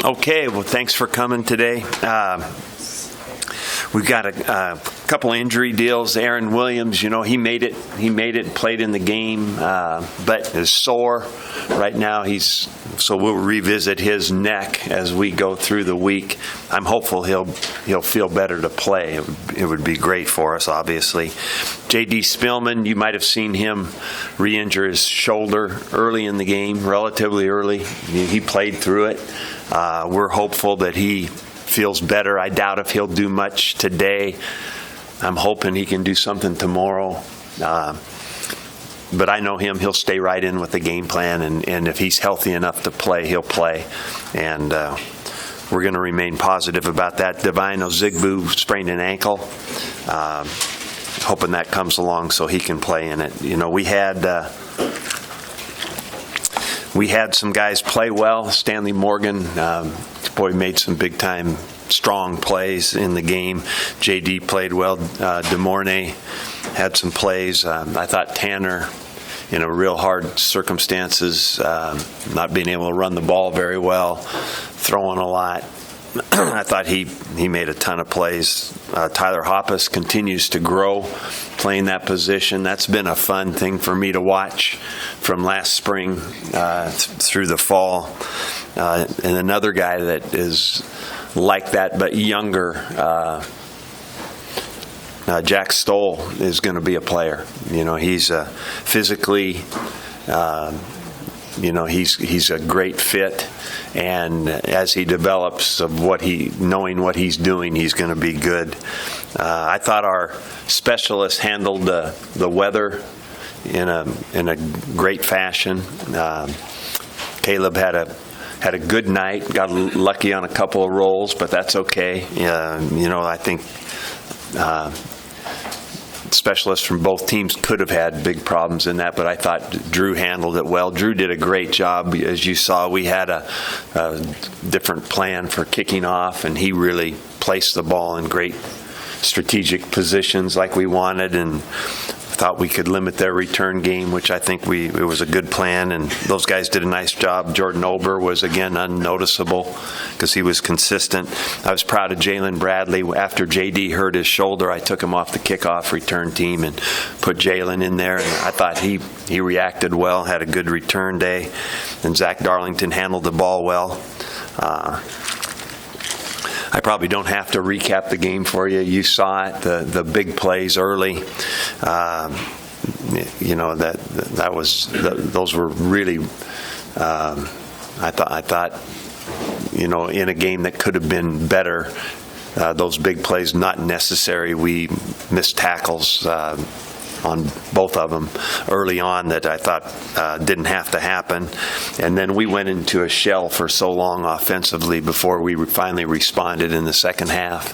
Okay, well, thanks for coming today. We've got a couple injury deals. Aaron Williams, he made it. He made it, played in the game, but is sore right now. So we'll revisit his neck as we go through the week. I'm hopeful he'll feel better to play. It would be great for us, obviously. J.D. Spillman, you might have seen him re-injure his shoulder early in the game, relatively early. He played through it. We're hopeful that he feels better. I doubt if he'll do much today. I'm hoping he can do something tomorrow. But I know him. He'll stay right in with the game plan, and if he's healthy enough to play, he'll play. And we're going to remain positive about that. Divine Ozigbo sprained an ankle. Hoping that comes along so he can play in it. We had some guys play well. Stanley Morgan, made some big-time, strong plays in the game. J.D. played well. DeMornay had some plays. I thought Tanner, in a real hard circumstances, not being able to run the ball very well, throwing a lot. I thought he made a ton of plays. Tyler Hoppus continues to grow, playing that position. That's been a fun thing for me to watch from last spring through the fall. And another guy that is like that but younger, Jack Stoll is going to be a player. He's physically, he's a great fit. And as he develops of knowing what he's doing, he's going to be good. I thought our specialists handled the weather in a great fashion. Caleb had a good night, got lucky on a couple of rolls, but that's okay. I think specialists from both teams could have had big problems in that, but I thought Drew handled it well. Drew did a great job. As you saw, we had a different plan for kicking off, and he really placed the ball in great strategic positions like we wanted, and thought we could limit their return game, which I think it was a good plan, and those guys did a nice job. Jordan Ober was, again, unnoticeable because he was consistent. I was proud of Jalen Bradley. After J.D. hurt his shoulder, I took him off the kickoff return team and put Jalen in there, and I thought he reacted well, had a good return day, and Zach Darlington handled the ball well. I probably don't have to recap the game for you. You saw it, the big plays early. Those were really. I thought, in a game that could have been better, those big plays not necessary. We missed tackles on both of them early on that I thought didn't have to happen. And then we went into a shell for so long offensively before we finally responded in the second half.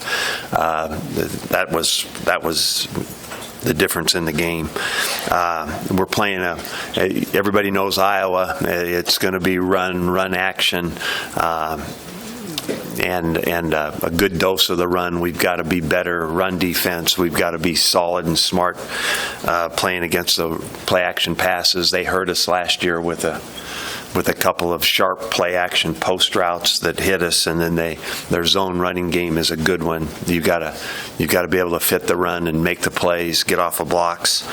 That was the difference in the game. We're playing everybody knows Iowa. It's going to be run action. And a good dose of the run. We've got to be better run defense. We've got to be solid and smart playing against the play action passes. They hurt us last year with a couple of sharp play action post routes that hit us, and then their zone running game is a good one. You've got to be able to fit the run and make the plays, get off of blocks.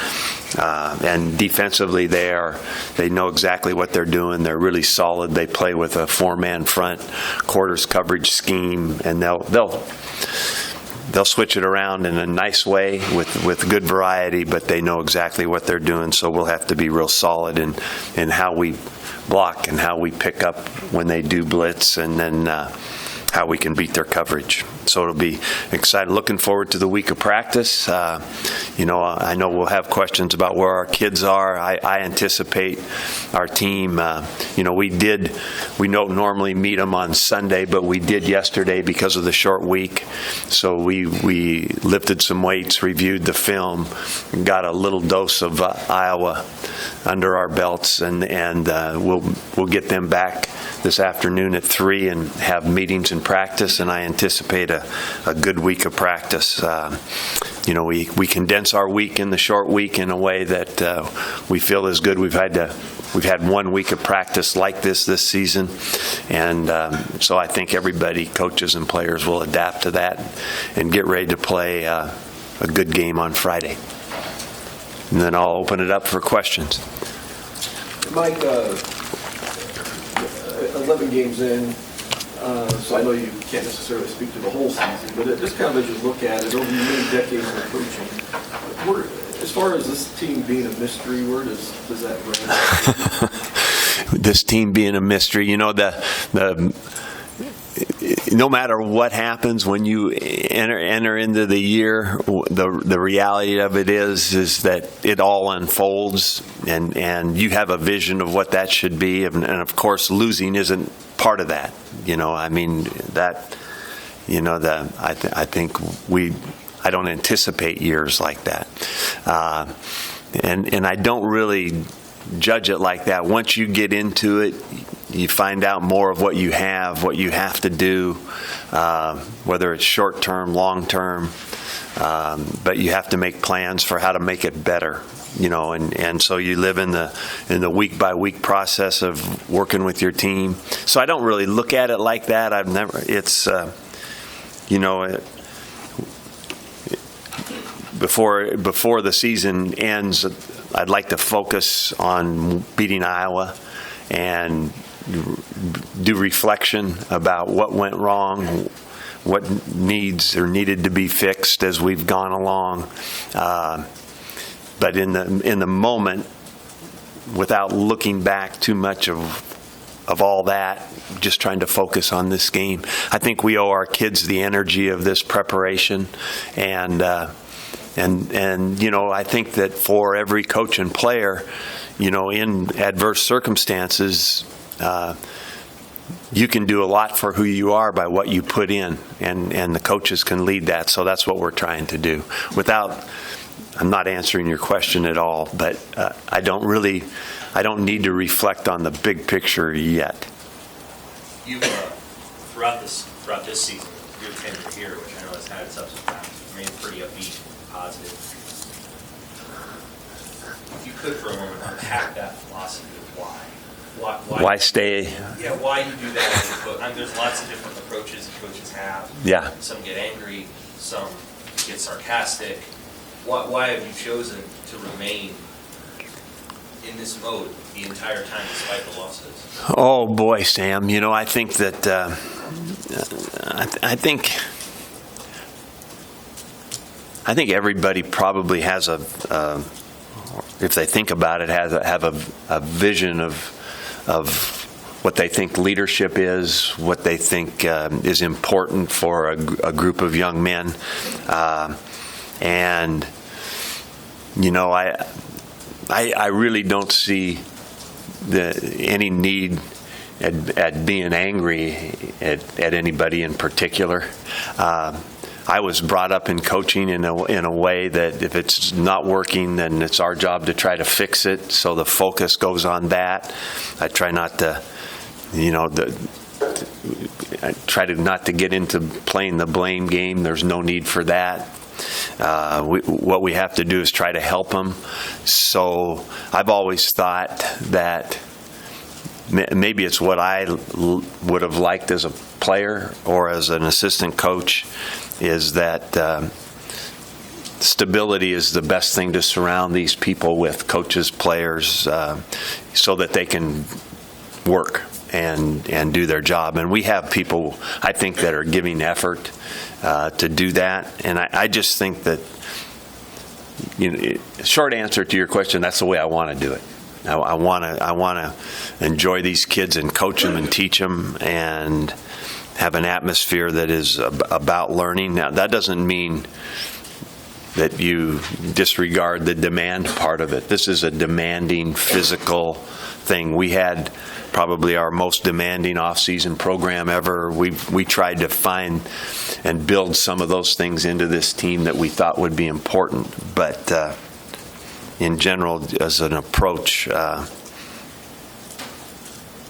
And defensively, they know exactly what they're doing. They're really solid. They play with a four-man front, quarters coverage scheme, and they'll switch it around in a nice way with good variety, but they know exactly what they're doing. So we'll have to be real solid in how we block and how we pick up when they do blitz, and then how we can beat their coverage. So it'll be exciting. Looking forward to the week of practice. I know we'll have questions about where our kids are. I anticipate our team, we don't normally meet them on Sunday, but we did yesterday because of the short week. So we lifted some weights, reviewed the film, got a little dose of Iowa under our belts, and we'll get them back this afternoon at 3 and have meetings and practice, and I anticipate a good week of practice. We condense our week in the short week in a way that we feel is good. We've had to we've had 1 week of practice like this season, and so I think everybody, coaches and players, will adapt to that and get ready to play a good game on Friday. And then I'll open it up for questions. Mike, 11 games in, so I know you can't necessarily speak to the whole season, but just kind of as you look at it over many decades of coaching, as far as this team being a mystery, where does that rank? This team being a mystery, you know, no matter what happens when you enter into the year, the reality of it is that it all unfolds, and you have a vision of what that should be, and of course losing isn't part of that. You know, I mean that. You know, I think I don't anticipate years like that, and I don't really judge it like that. Once you get into it, you find out more of what you have to do, whether it's short term, long term, but you have to make plans for how to make it better. You know, and so you live in the week by week process of working with your team. So I don't really look at it like that. You know, before the season ends, I'd like to focus on beating Iowa and do reflection about what went wrong, what needed to be fixed as we've gone along. But in the moment, without looking back too much of all that, just trying to focus on this game. I think we owe our kids the energy of this preparation, and you know, I think that for every coach and player, you know, in adverse circumstances, you can do a lot for who you are by what you put in, and the coaches can lead that. So that's what we're trying to do. I'm not answering your question at all, but I don't need to reflect on the big picture yet. You throughout this season, your tenure here, which I know has had its ups and downs, remained pretty upbeat, positive. If you could for a moment unpack that philosophy of why stay? Yeah, why you do that as a coach. I mean, there's lots of different approaches coaches have. Yeah. Some get angry, some get sarcastic. Why have you chosen to remain in this mode the entire time despite the losses? Oh boy, Sam. You know, I think that I think everybody probably has if they think about it, have a vision of what they think leadership is, what they think is important for a group of young men, and you know, I really don't see any need at being angry at anybody in particular. I was brought up in coaching in a way that if it's not working, then it's our job to try to fix it. So the focus goes on that. I try not to, you know, I try not to get into playing the blame game. There's no need for that. What we have to do is try to help them. So I've always thought that maybe it's what I would have liked as a player or as an assistant coach, is that stability is the best thing to surround these people with, coaches, players, so that they can work and do their job. And we have people, I think, that are giving effort to do that. And I just think that, you know, short answer to your question, that's the way I want to do it. I want to enjoy these kids and coach them and teach them and have an atmosphere that is about learning. Now, that doesn't mean that you disregard the demand part of it. This is a demanding physical thing. We had probably our most demanding off-season program ever. We tried to find and build some of those things into this team that we thought would be important. But in general, as an approach,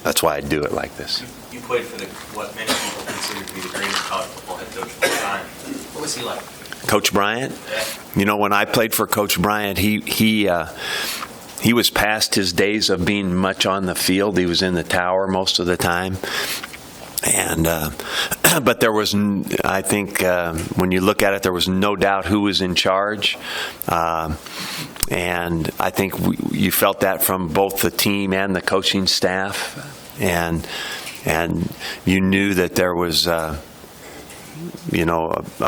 that's why I do it like this. You played for what many people consider to be the greatest college football head coach of all time. What was he like? Coach Bryant? Yeah. You know, when I played for Coach Bryant, he he was past his days of being much on the field. He was in the tower most of the time. And but there was, I think, when you look at it, there was no doubt who was in charge. And I think you felt that from both the team and the coaching staff. And you knew that there was, a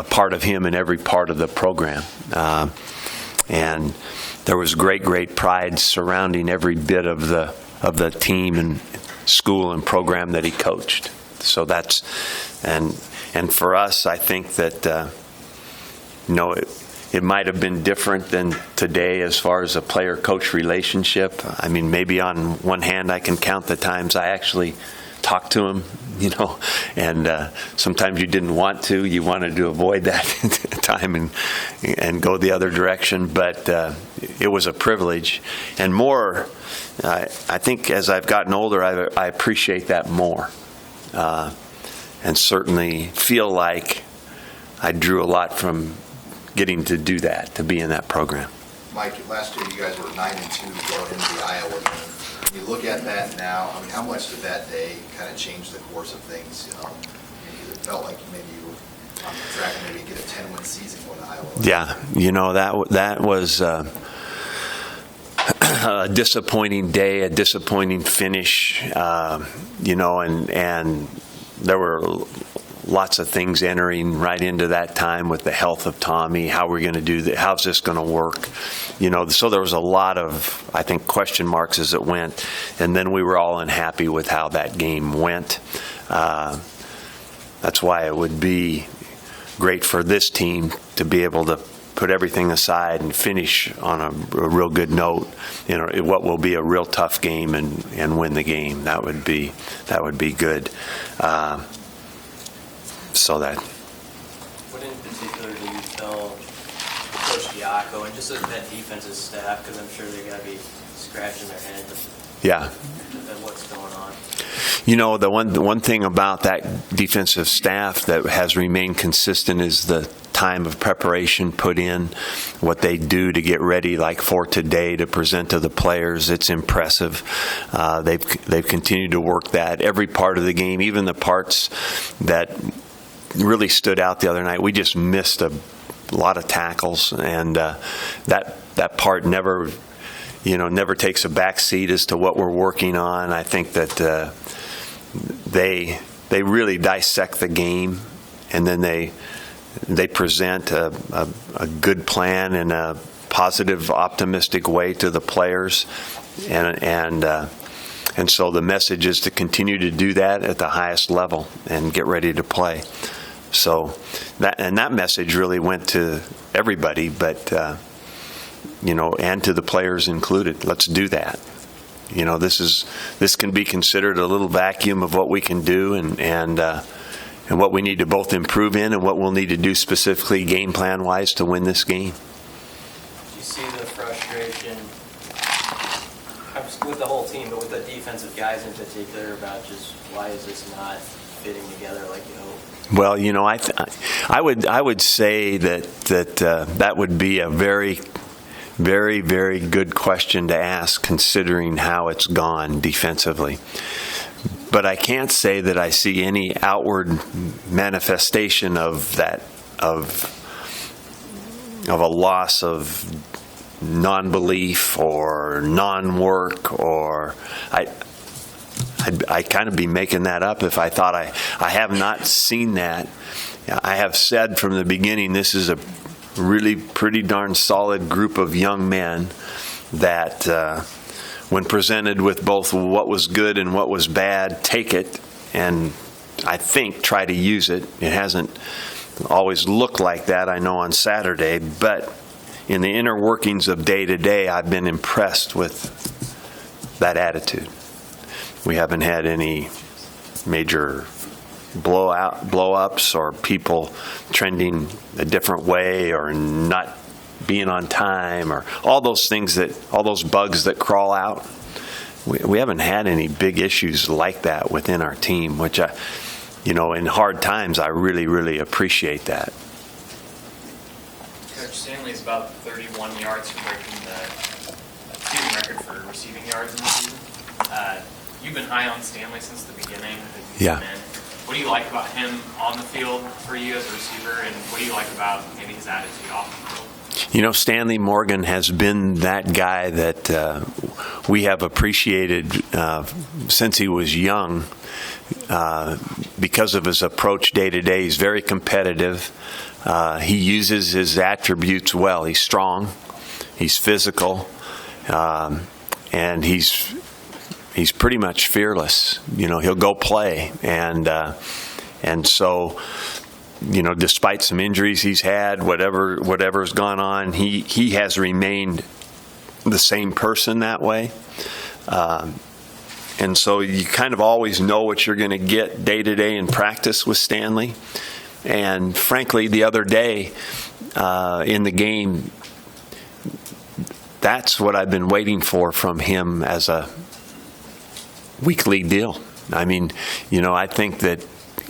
part of him in every part of the program. And there was great pride surrounding every bit of the team and school and program that he coached. So that's, and for us, I think that, it might have been different than today as far as a player-coach relationship. I mean, maybe on one hand, I can count the times I actually talked to him, and sometimes you didn't want to. You wanted to avoid that time and go the other direction. But it was a privilege. And more, I think as I've gotten older, I appreciate that more. And certainly feel like I drew a lot from getting to do that, to be in that program. Mike, last year you guys were 9-2 going into the Iowa game. When you look at that now, I mean, how much did that day kind of change the course of things? It felt like maybe you were on the track to maybe get a 10-win season going to Iowa. Yeah, that was a disappointing day, a disappointing finish, and there were lots of things entering right into that time with the health of Tommy. How we're going to do that? How's this going to work? So there was a lot of, I think, question marks as it went, and then we were all unhappy with how that game went. That's why it would be great for this team to be able to put everything aside and finish on a real good note, what will be a real tough game and win the game. That would be good. What in particular do you tell Coach Diaco and just that defensive staff, because I'm sure they got to be scratching their heads at what's going on? The one thing about that defensive staff that has remained consistent is the time of preparation put in, what they do to get ready, like for today, to present to the players. It's impressive. They've continued to work that every part of the game, even the parts that really stood out the other night. We just missed a lot of tackles, and that part never takes a back seat as to what we're working on. I think that they really dissect the game, and then they present a good plan in a positive, optimistic way to the players, and so the message is to continue to do that at the highest level and get ready to play. So that message really went to everybody, but and to the players included. Let's do that. This can be considered a little vacuum of what we can do and what we need to both improve in and what we'll need to do specifically game plan wise to win this game. You see the frustration with the whole team, but with the defensive guys in particular about just why is this not fitting together like you hope? Well, I would say that would be a very, very, very good question to ask, considering how it's gone defensively. But I can't say that I see any outward manifestation of that, of a loss of non-belief or non-work, or I'd kind of be making that up if I thought I have not seen that. I have said from the beginning, this is a really pretty darn solid group of young men that when presented with both what was good and what was bad, take it and I think try to use it. It hasn't always looked like that, I know, on Saturday, but in the inner workings of day to day, I've been impressed with that attitude. We haven't had any major blow-ups or people trending a different way or not being on time or all those things all those bugs that crawl out. We haven't had any big issues like that within our team, which in hard times, I really, really appreciate that. Coach Stanley's about 31 yards from breaking the season record for receiving yards in the season. You've been high on Stanley since the beginning. Yeah. What do you like about him on the field for you as a receiver, and what do you like about maybe his attitude off the field? You know, Stanley Morgan has been that guy that we have appreciated since he was young because of his approach day to day. He's very competitive. He uses his attributes well. He's strong. He's physical. And he's pretty much fearless. You know, he'll go play. And so, you know, despite some injuries he's had, whatever's gone on, he has remained the same person that way. And so you kind of always know what you're going to get day to day in practice with Stanley. And frankly, the other day in the game, that's what I've been waiting for from him as a weekly deal. I mean, you know, I think that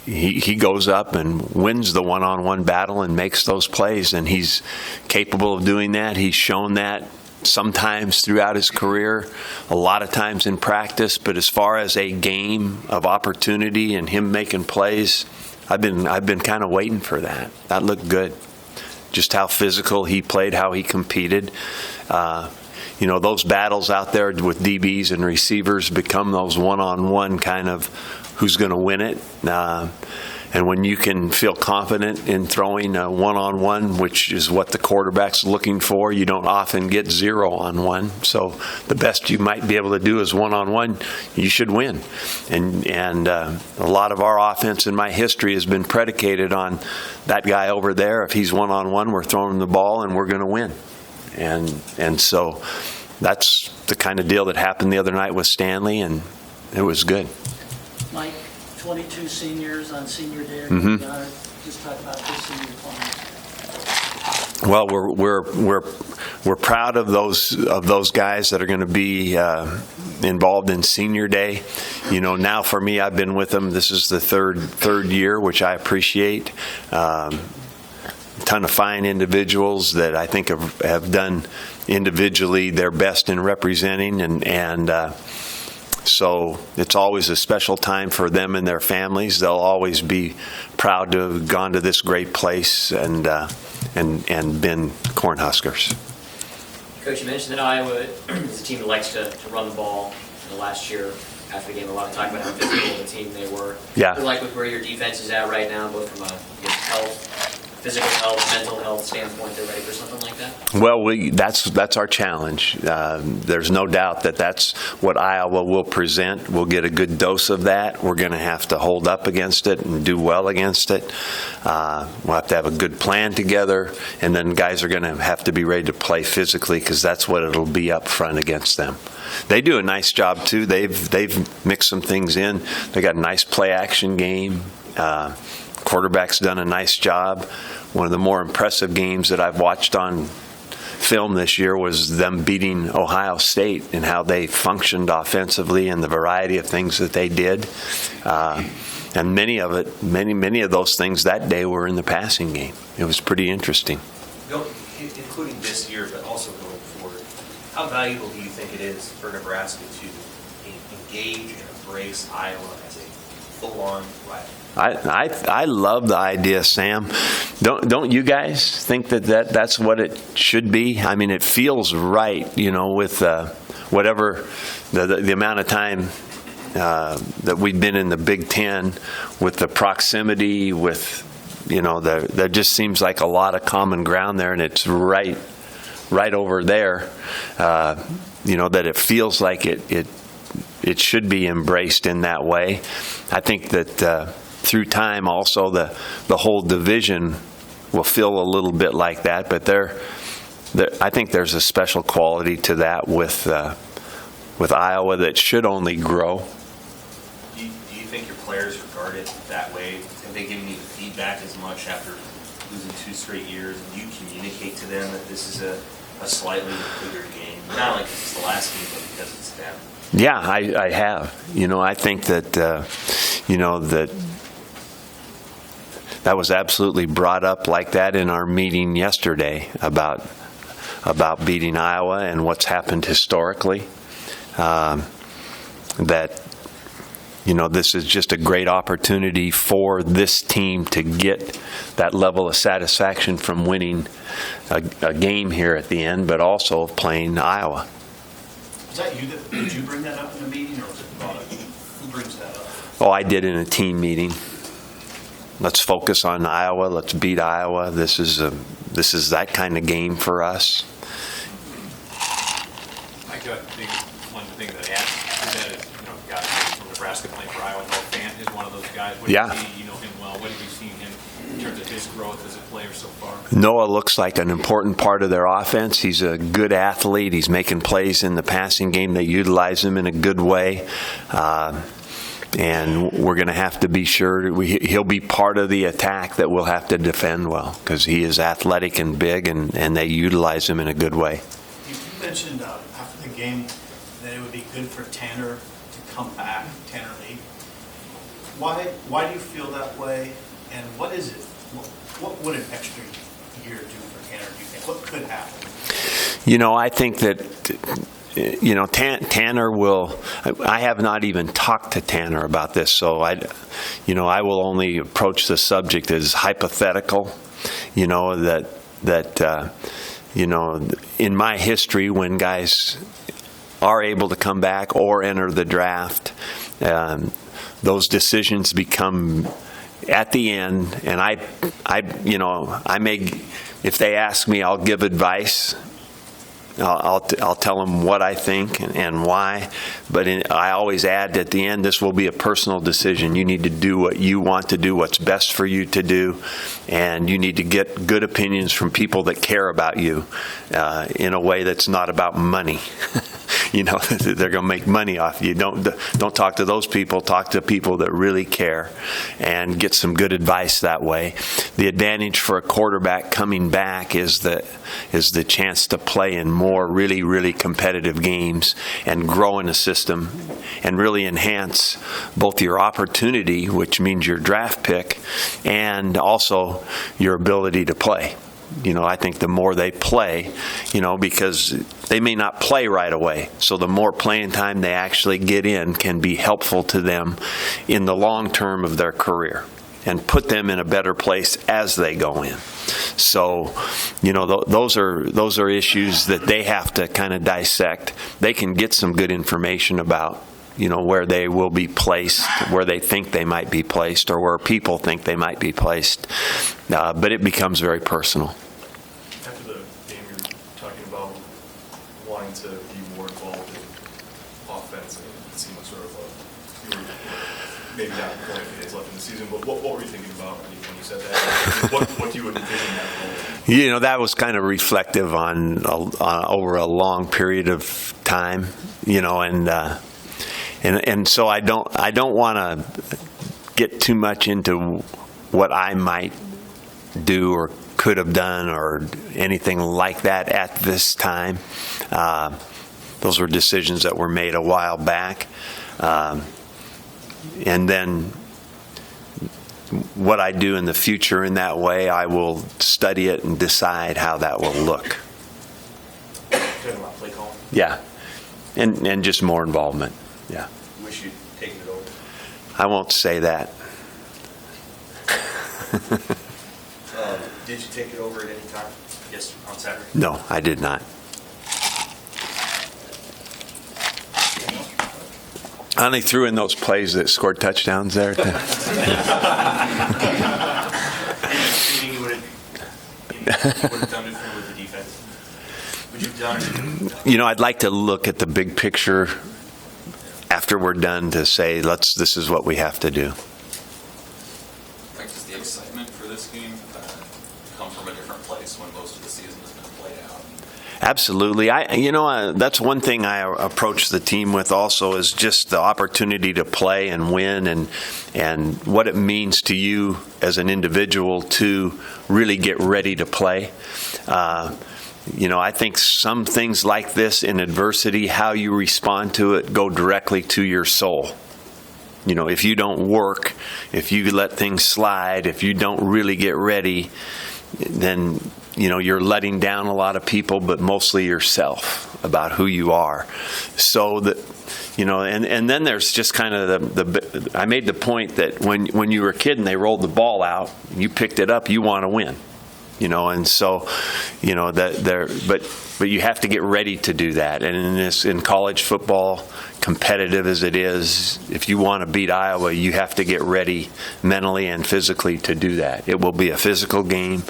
he goes up and wins the one-on-one battle and makes those plays, and he's capable of doing that. He's shown that sometimes throughout his career, a lot of times in practice. But as far as a game of opportunity and him making plays, I've been kind of waiting for that. That looked good. Just how physical he played, how he competed. You know, those battles out there with DBs and receivers become those one-on-one kind of who's going to win it. And when you can feel confident in throwing a one-on-one, which is what the quarterback's looking for, you don't often get 0-on-1. So the best you might be able to do is one-on-one. You should win. And a lot of our offense in my history has been predicated on that guy over there. If he's one-on-one, we're throwing him the ball and we're going to win. And so that's the kind of deal that happened the other night with Stanley, and it was good. Mike, 22 seniors on senior day. Mm-hmm. Just talk about this senior class. Well, we're proud of those guys that are going to be involved in senior day. You know, now for me, I've been with them. This is the third year, which I appreciate. A ton of fine individuals that I think have done individually their best in representing, and so it's always a special time for them and their families. They'll always be proud to have gone to this great place and been Cornhuskers. Coach, you mentioned that Iowa is a team that likes to run the ball. Last year, after the game, a lot of talk about how physical the team they were. Yeah. They're like with where your defense is at right now, both from a physical health, mental health standpoint, they're ready for something like that? Well, that's our challenge. There's no doubt that that's what Iowa will present. We'll get a good dose of that. We're going to have to hold up against it and do well against it. We'll have to have a good plan together, and then guys are going to have to be ready to play physically, because that's what it'll be up front against them. They do a nice job too. They've mixed some things in. They got a nice play action game. Quarterback's done a nice job. One of the more impressive games that I've watched on film this year was them beating Ohio State and how they functioned offensively and the variety of things that they did. And many of those things that day were in the passing game. It was pretty interesting. Including this year, but also going forward, how valuable do you think it is for Nebraska to engage and embrace Iowa as a full-on rival? I love the idea, Sam. Don't you guys think that's what it should be? I mean, it feels right, you know, with whatever the amount of time that we've been in the Big Ten, with the proximity, with, you know, there just seems like a lot of common ground there, and it's right over there. You know, that it feels like it should be embraced in that way. I think that through time also the whole division will feel a little bit like that, but I think there's a special quality to that with Iowa that should only grow. Do you think your players regard it that way? Have they given you the feedback as much after losing 2 straight years? And do you communicate to them that this is a slightly bigger game? Not like it's the last game, but because it's them. Yeah, I have. You know, I think that, you know, that was absolutely brought up like that in our meeting yesterday about beating Iowa and what's happened historically. that, this is just a great opportunity for this team to get that level of satisfaction from winning a game here at the end, but also playing Iowa. Is that you did you bring that up in a meeting, or was it brought up? Who brings that up? Oh, I did in a team meeting. Let's focus on Iowa. Let's beat Iowa. This is that kind of game for us. I think one of the things that I asked is that, guys from Nebraska playing for Iowa, Noah Fant is one of those guys. You know him well. What have you seen him in terms of his growth as a player so far? Noah looks like an important part of their offense. He's a good athlete. He's making plays in the passing game. They utilize him in a good way. And we're going to have to be sure he'll be part of the attack that we'll have to defend well, because he is athletic and big, and they utilize him in a good way. You mentioned after the game that it would be good for Tanner to come back, Tanner Lee. Why do you feel that way, and what is it? What would an extra year do for Tanner, do you think? What could happen? I think that Tanner will. I have not even talked to Tanner about this, so I will only approach the subject as hypothetical. That in my history, when guys are able to come back or enter the draft, those decisions become at the end, and I may, if they ask me, I'll give advice. I'll tell them what I think and why, but I always add at the end, this will be a personal decision. You need to do what you want to do, what's best for you to do, and you need to get good opinions from people that care about you in a way that's not about money. They're going to make money off you. Don't talk to those people. Talk to people that really care and get some good advice that way. The advantage for a quarterback coming back is the chance to play in more really, really competitive games and grow in a system and really enhance both your opportunity, which means your draft pick, and also your ability to play. I think the more they play, because they may not play right away. So the more playing time they actually get in can be helpful to them in the long term of their career and put them in a better place as they go in. So, those are issues that they have to kind of dissect. They can get some good information about where they will be placed, where they think they might be placed, or where people think they might be placed. But it becomes very personal. After the game, you were talking about wanting to be more involved in offense, and it seemed like sort of you were maybe not only a few days left in the season, but what were you thinking about when you said that? What do you envision that role? That was kind of reflective on over a long period of time, and so I don't want to get too much into what I might do or could have done or anything like that at this time. Those were decisions that were made a while back. And then what I do in the future in that way, I will study it and decide how that will look. Talking about play calling? Yeah, and just more involvement. Yeah. Wish you'd taken it over. I won't say that. Did you take it over at any time? Yes, on Saturday? No, I did not. I only threw in those plays that scored touchdowns there. Anything you would have done different with the defense? Would you have done it? I'd like to look at the big picture after we're done to say, this is what we have to do. Like, does the excitement for this game come from a different place when most of the season has been played out? Absolutely. That's one thing I approach the team with also is just the opportunity to play and win and what it means to you as an individual to really get ready to play. I think some things like this in adversity, how you respond to it, go directly to your soul. If you don't work, if you let things slide, if you don't really get ready, then you're letting down a lot of people, but mostly yourself about who you are. So that, and then there's just kind of I made the point that when you were a kid and they rolled the ball out, you picked it up, you want to win, and so, but you have to get ready to do that. And in college football, competitive as it is, if you want to beat Iowa, you have to get ready mentally and physically to do that. It will be a physical game.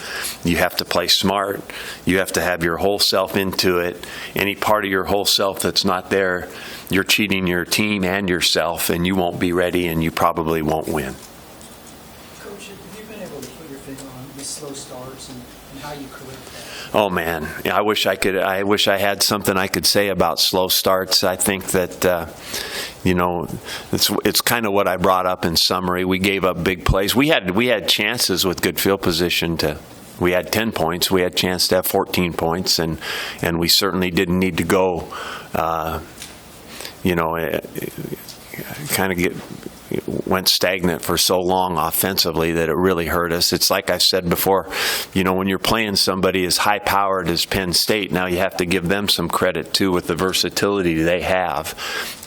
You have to play smart. You have to have your whole self into it. Any part of your whole self that's not there, you're cheating your team and yourself, and you won't be ready, and you probably won't win. Coach, have you been able to put your finger on the slow starts and how you correct that? Oh man, I wish I had something I could say about slow starts. I think that it's kind of what I brought up in summary. We gave up big plays. We had chances with good field position we had 10 points. We had a chance to have 14 points, and we certainly didn't need to go kind of went stagnant for so long offensively that it really hurt us. It's like I said before, when you're playing somebody as high-powered as Penn State, now you have to give them some credit too with the versatility they have.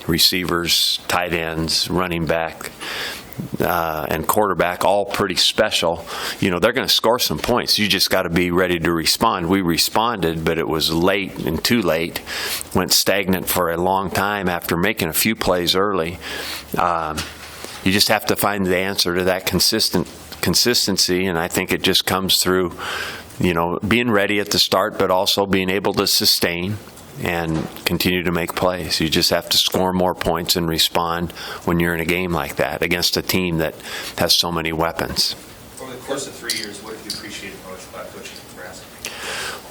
Receivers, tight ends, running back, and quarterback, all pretty special. They're going to score some points. You just got to be ready to respond. We responded, but it was late and too late. Went stagnant for a long time after making a few plays early. You just have to find the answer to that consistency, and I think it just comes through, being ready at the start, but also being able to sustain and continue to make plays. You just have to score more points and respond when you're in a game like that against a team that has so many weapons. Over the course of 3 years, what have you appreciated most about coaching Nebraska?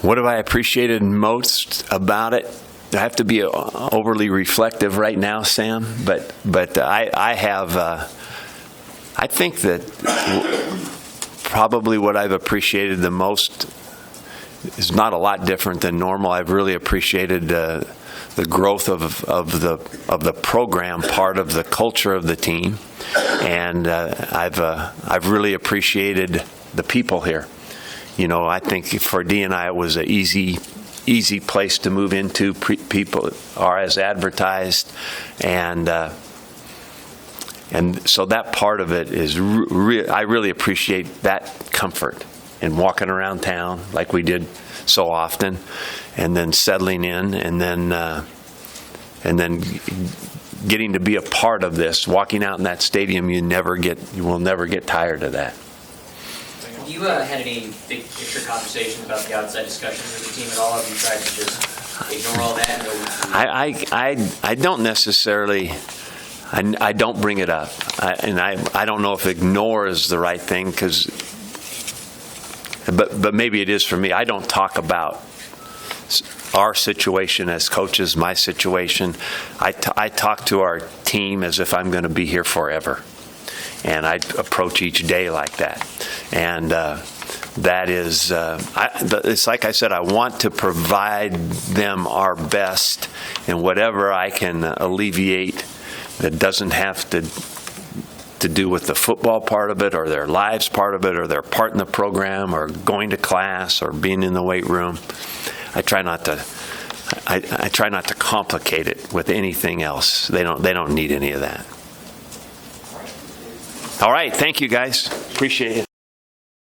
What have I appreciated most about it? I have to be overly reflective right now, Sam, but I have. I think that probably what I've appreciated the most is not a lot different than normal. I've really appreciated the growth of the program, part of the culture of the team, and I've really appreciated the people here. I think for Dee and I, it was an easy place to move into. People are as advertised, and so that part of it is I really appreciate that comfort and walking around town like we did so often, and then settling in, and then getting to be a part of this. Walking out in that stadium, you will never get tired of that. Have you had any big picture conversations about the outside discussions with the team at all? Have you tried to just ignore all that and go? I don't necessarily. I don't bring it up, and I don't know if ignore is the right thing, but maybe it is for me. I don't talk about our situation as coaches, my situation. I talk to our team as if I'm going to be here forever, and I approach each day like that. And that is, it's like I said, I want to provide them our best, and whatever I can alleviate that doesn't have to do with the football part of it, or their lives part of it, or their part in the program, or going to class, or being in the weight room. I try not to complicate it with anything else. They don't need any of that. All right, thank you guys. Appreciate it.